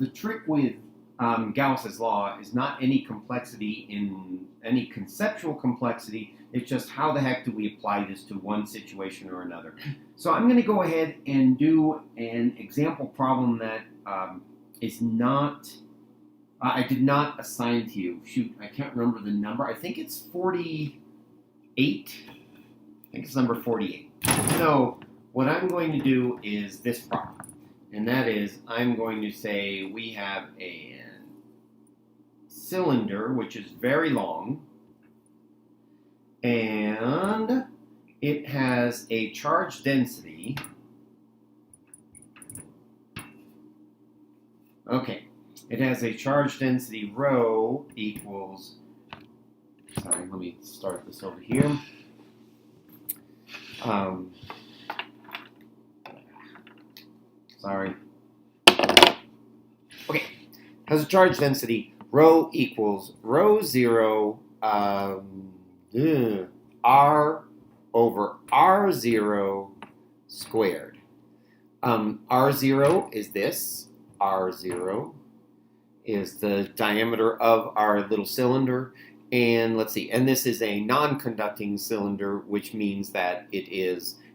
the trick with Gauss's law is not any complexity in any conceptual complexity. It's just how the heck do we apply this to one situation or another. So I'm going to go ahead and do an example problem that is not, I did not assign to you. Shoot, I can't remember the number. I think it's 48. I think it's number 48. So what I'm going to do is this problem. And that is, I'm going to say we have a cylinder which is very long, and it has a charge density. Okay, it has a charge density rho equals, sorry, let me start this over here. Sorry. Okay, has a charge density rho equals rho 0 r over r0 squared. R0 is this. R0 is the diameter of our little cylinder. And let's see, and this is a non-conducting cylinder, which means that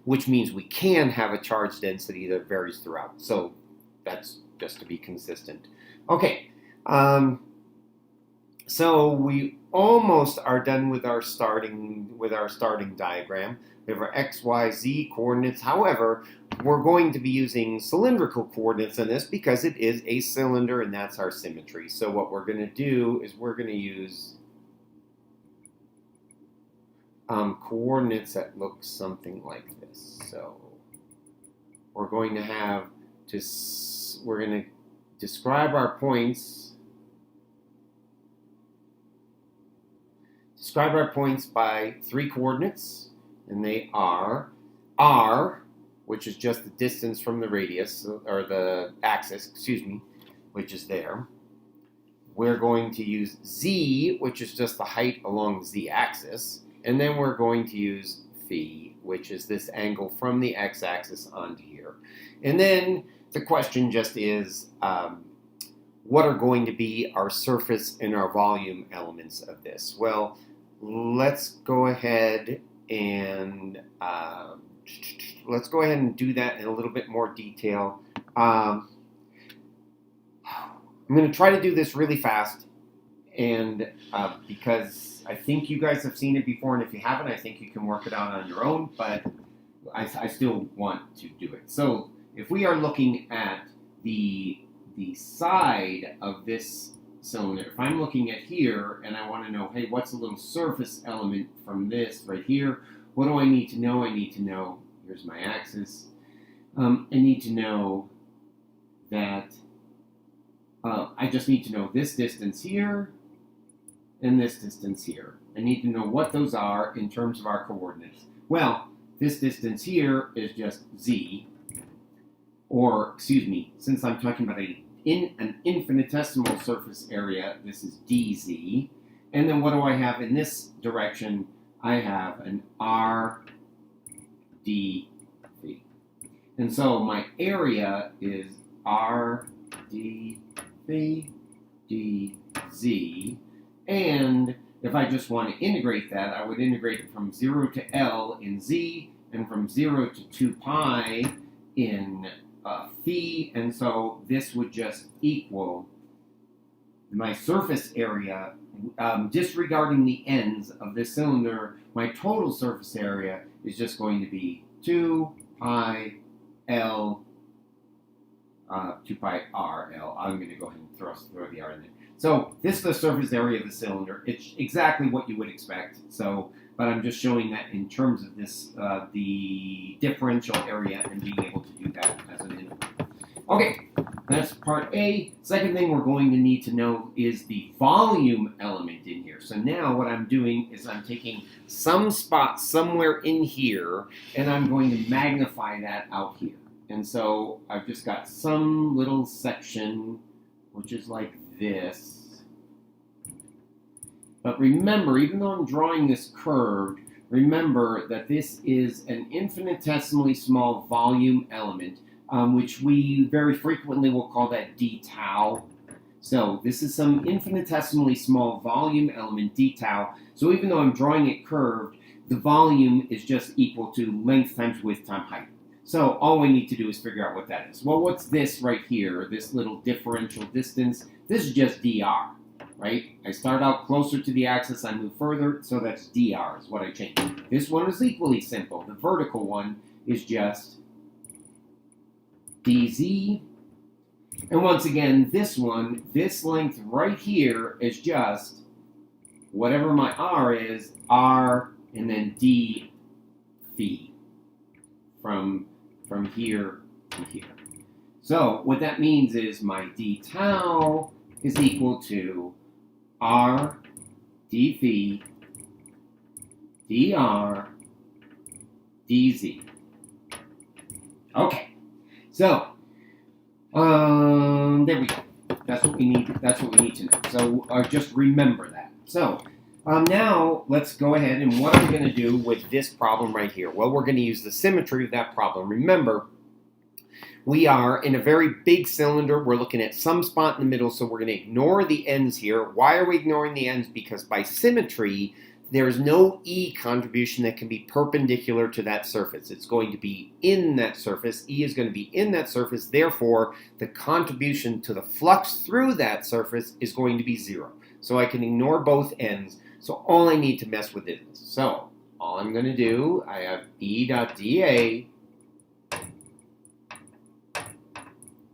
which means we can have a charge density that varies throughout. So that's just to be consistent. Okay, so we almost are done with our starting diagram. We have our x, y, z coordinates. However, we're going to be using cylindrical coordinates in this because it is a cylinder and that's our symmetry. So what we're going to do is we're going to use coordinates that look something like this. So we're going to have to, we're going to describe our points. Describe our points by 3 coordinates, and they are r, which is just the distance from the radius, or the axis, excuse me, which is there. We're going to use z, which is just the height along the z-axis. And then we're going to use phi, which is this angle from the x-axis onto here. And then the question just is, what are going to be our surface and our volume elements of this? Well, let's go ahead and do that in a little bit more detail. I'm going to try to do this really fast, and because I think you guys have seen it before, and if you haven't, I think you can work it out on your own, but I still want to do it. So if we are looking at the side of this cylinder, if I'm looking at here and I want to know, hey, what's a little surface element from this right here? What do I need to know? I need to know, here's my axis. I need to know that, I just need to know this distance here and this distance here. I need to know what those are in terms of our coordinates. Well, this distance here is just z, or excuse me, since I'm talking about an infinitesimal surface area, this is dz. And then what do I have in this direction? I have an r d v. And so my area is r d v dz. And if I just want to integrate that, I would integrate it from 0 to L in z, and from 0 to 2 pi in phi, and so this would just equal my surface area, disregarding the ends of this cylinder. My total surface area is just going to be 2 pi L, 2 pi R L. I'm going to go ahead and throw the R in there. So this is the surface area of the cylinder. It's exactly what you would expect. So, but I'm just showing that in terms of this, the differential area, and being able to do that as an integral. Okay, that's part A. Second thing we're going to need to know is the volume element in here. So now what I'm doing is I'm taking some spot somewhere in here, and I'm going to magnify that out here. And so I've just got some little section, which is like this. But remember, even though I'm drawing this curved, remember that this is an infinitesimally small volume element, which we very frequently will call that d tau. So this is some infinitesimally small volume element, d tau. So even though I'm drawing it curved, the volume is just equal to length times width times height. So all we need to do is figure out what that is. Well, what's this right here, this little differential distance? This is just dr, right? I start out closer to the axis, I move further, so that's dr is what I change. This one is equally simple. The vertical one is just dz. And once again, this one, this length right here is just whatever my r is, r and then d phi from here to here. So what that means is my d tau is equal to r d phi dr dz. Okay, so there we go. That's what we need. That's what we need to know. So just remember that. So now let's go ahead and what are we going to do with this problem right here? Well, we're going to use the symmetry of that problem. Remember, we are in a very big cylinder. We're looking at some spot in the middle, so we're going to ignore the ends here. Why are we ignoring the ends? Because by symmetry, there's no E contribution that can be perpendicular to that surface. It's going to be in that surface. E is going to be in that surface. Therefore, the contribution to the flux through that surface is going to be 0. So I can ignore both ends. So all I need to mess with is this. So all I'm going to do, I have E dot dA,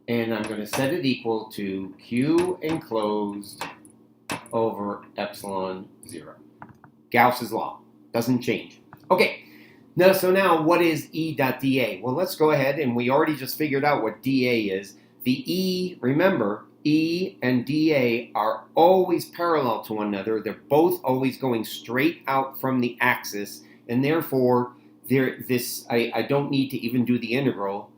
and I'm going to set it equal to Q enclosed over epsilon 0. Gauss's law. Doesn't change. Okay. Now what is E dot dA? Well, let's go ahead, and we already just figured out what dA is. The E, remember, E and dA are always parallel to one another. They're both always going straight out from the axis, and therefore, I don't need to even do the integral.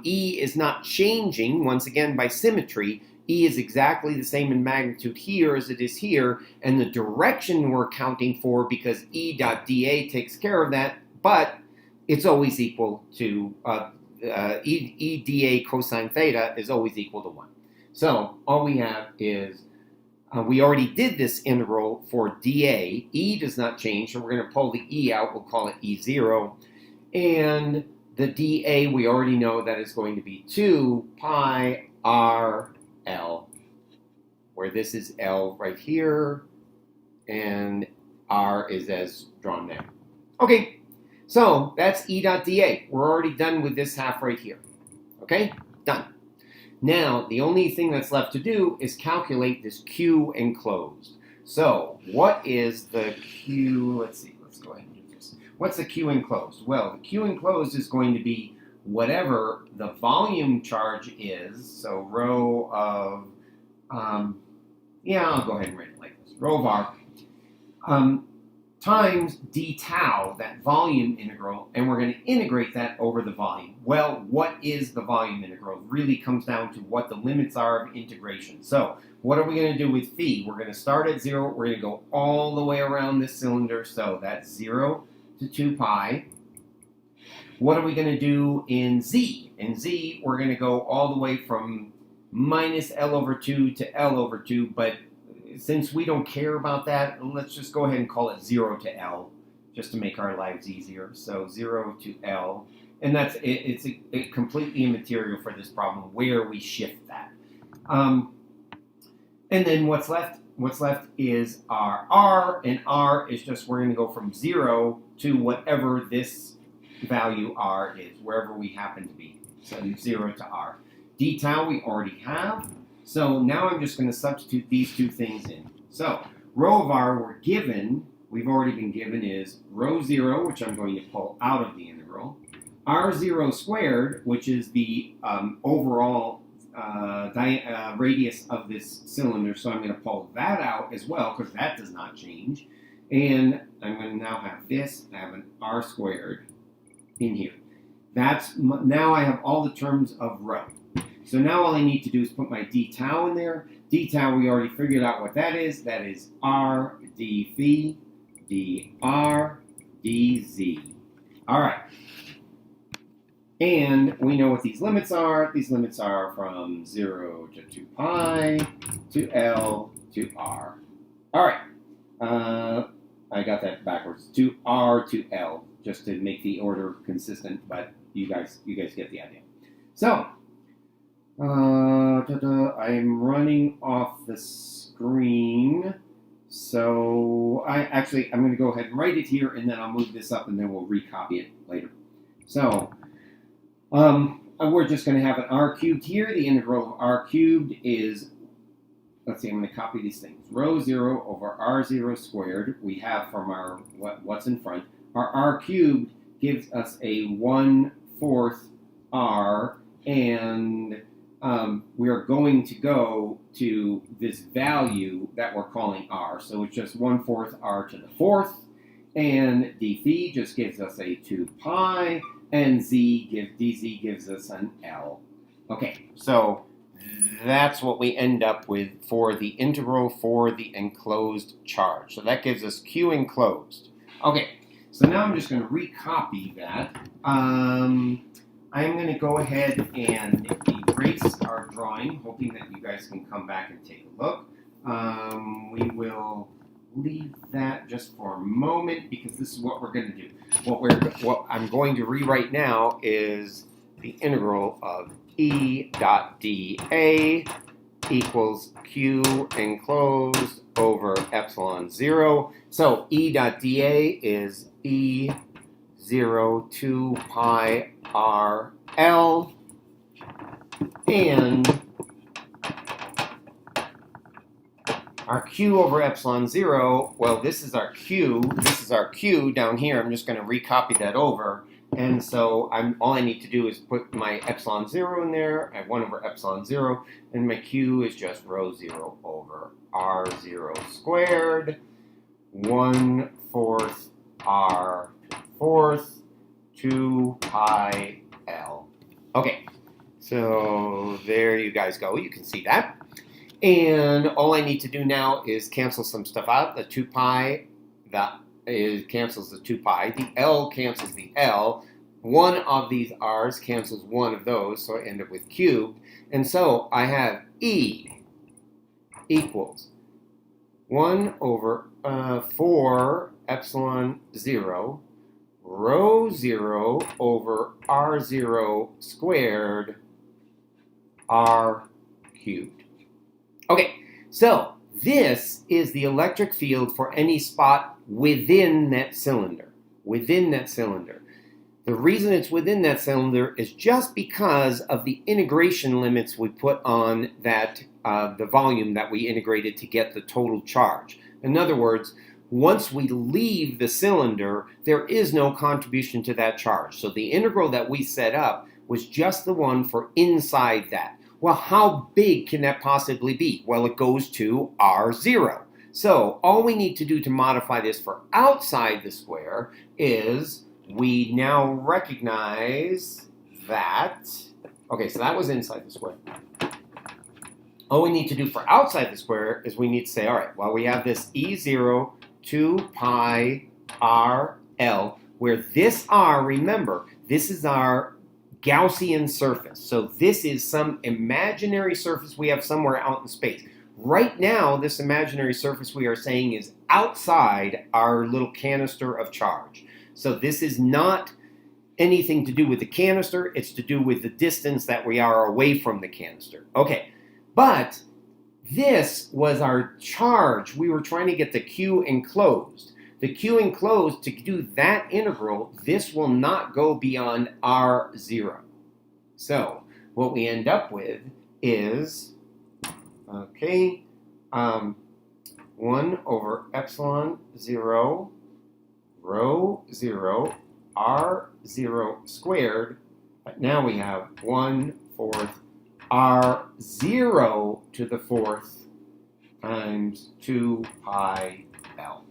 E is not changing, once again, by symmetry. E is exactly the same in magnitude here as it is here, and the direction we're counting for, because E dot dA takes care of that, but it's always equal to, E dA cosine theta is always equal to 1. So all we have is, we already did this integral for dA. E does not change, so we're going to pull the E out. We'll call it E0. And the dA, we already know that is going to be 2 pi r L, where this is L right here, and R is as drawn there. Okay, so that's E dot dA. We're already done with this half right here. Okay, done. Now, the only thing that's left to do is calculate this Q enclosed. So, what is the Q? Let's see, let's go ahead and do this. What's the Q enclosed? Well, the Q enclosed is going to be whatever the volume charge is, so rho of, I'll go ahead and write it like this, rho of r, times d tau, that volume integral, and we're going to integrate that over the volume. Well, what is the volume integral? It really comes down to what the limits are of integration. So, what are we going to do with phi? We're going to start at 0, we're going to go all the way around this cylinder, so that's 0 to 2 pi. What are we going to do in z? In z, we're going to go all the way from minus L over 2 to L over 2, but since we don't care about that, let's just go ahead and call it 0 to L, just to make our lives easier. So 0 to L, and that's it's completely immaterial for this problem where we shift that. And then what's left? What's left is our R, and R is just, we're going to go from 0 to whatever this value R is, wherever we happen to be. So 0 to R. D tau we already have. So now I'm just going to substitute these two things in. So rho of R we've already been given is rho 0, which I'm going to pull out of the integral. R0 squared, which is the overall radius of this cylinder. So I'm going to pull that out as well, because that does not change. And I'm going to now have this, I have an R squared in here. Now I have all the terms of rho. So now all I need to do is put my d tau in there. D tau, we already figured out what that is. That is r d phi dr dz. All right. And we know what these limits are. These limits are from 0 to 2 pi to L to R. All right. I got that backwards. To R to L, just to make the order consistent, but you guys get the idea. So, I'm running off the screen. So, I'm going to go ahead and write it here, and then I'll move this up, and then we'll recopy it later. So, we're just going to have an r cubed here. The integral of r cubed is, let's see, I'm going to copy these things. Rho 0 over r0 squared, we have from our what's in front. Our r cubed gives us a 1/4 r, and we are going to go to this value that we're calling r. So it's just 1/4 r to the 4th, and d phi just gives us a 2 pi, and dz gives us an L. Okay, so that's what we end up with for the integral for the enclosed charge. So that gives us Q enclosed. Okay, so now I'm just going to recopy that. I'm going to go ahead and erase our drawing, hoping that you guys can come back and take a look. We will leave that just for a moment because this is what we're going to do. What I'm going to rewrite now is the integral of E dot dA equals Q enclosed over epsilon 0. So E dot dA is E0 2 pi RL, and our Q over epsilon 0, well, this is our Q down here. I'm just going to recopy that over. And so all I need to do is put my epsilon 0 in there. I have 1 over epsilon 0. And my Q is just rho 0 over R0 squared. 1/4 R 4th 2 pi L. Okay, so there you guys go. You can see that. And all I need to do now is cancel some stuff out. The 2 pi, cancels the 2 pi. The L cancels the L. One of these R's cancels one of those, so I end up with cubed. And so I have E equals 1 over 4 epsilon 0, rho 0 over R0 squared, R cubed. Okay, so this is the electric field for any spot within that cylinder. The reason it's within that cylinder is just because of the integration limits we put on that the volume that we integrated to get the total charge. In other words, once we leave the cylinder, there is no contribution to that charge. So the integral that we set up was just the one for inside that. Well, how big can that possibly be? Well, it goes to R0. So all we need to do to modify this for outside the square is we now recognize that, okay, so that was inside the square. All we need to do for outside the square is we need to say, all right, well, we have this E0 2 pi RL, where this R, remember, this is our Gaussian surface. So this is some imaginary surface we have somewhere out in space. Right now, this imaginary surface we are saying is outside our little canister of charge. So this is not anything to do with the canister. It's to do with the distance that we are away from the canister. Okay, but this was our charge. We were trying to get the Q enclosed. The Q enclosed, to do that integral, this will not go beyond R0. So what we end up with is, okay, 1 over epsilon 0, rho 0, R0 squared. But now we have 1/4 R0 to the 4th times 2 pi L.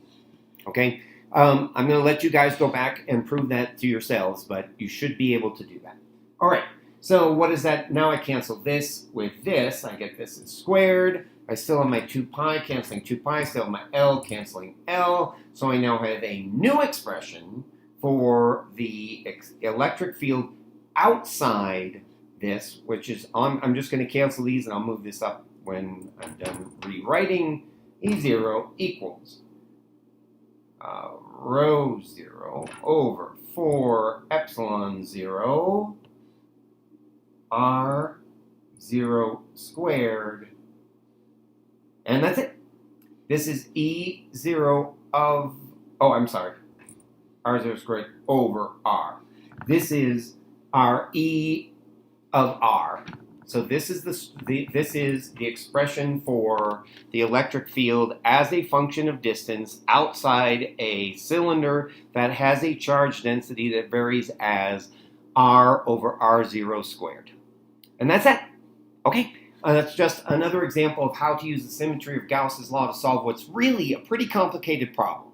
Okay, I'm going to let you guys go back and prove that to yourselves, but you should be able to do that. All right, so what is that? Now I cancel this with this. I get this is squared. I still have my 2 pi, canceling 2 pi. Still have my L, canceling L. So I now have a new expression for the electric field outside this, which is I'm just going to cancel these and I'll move this up when I'm done rewriting. E0 equals rho 0 over 4 epsilon 0 r 0 squared, and that's it. This is E0 of, oh, I'm sorry, R0 squared over R. This is our E of R. So this is the expression for the electric field as a function of distance outside a cylinder that has a charge density that varies as R over R0 squared. And that's it. Okay? That's just another example of how to use the symmetry of Gauss's law to solve what's really a pretty complicated problem.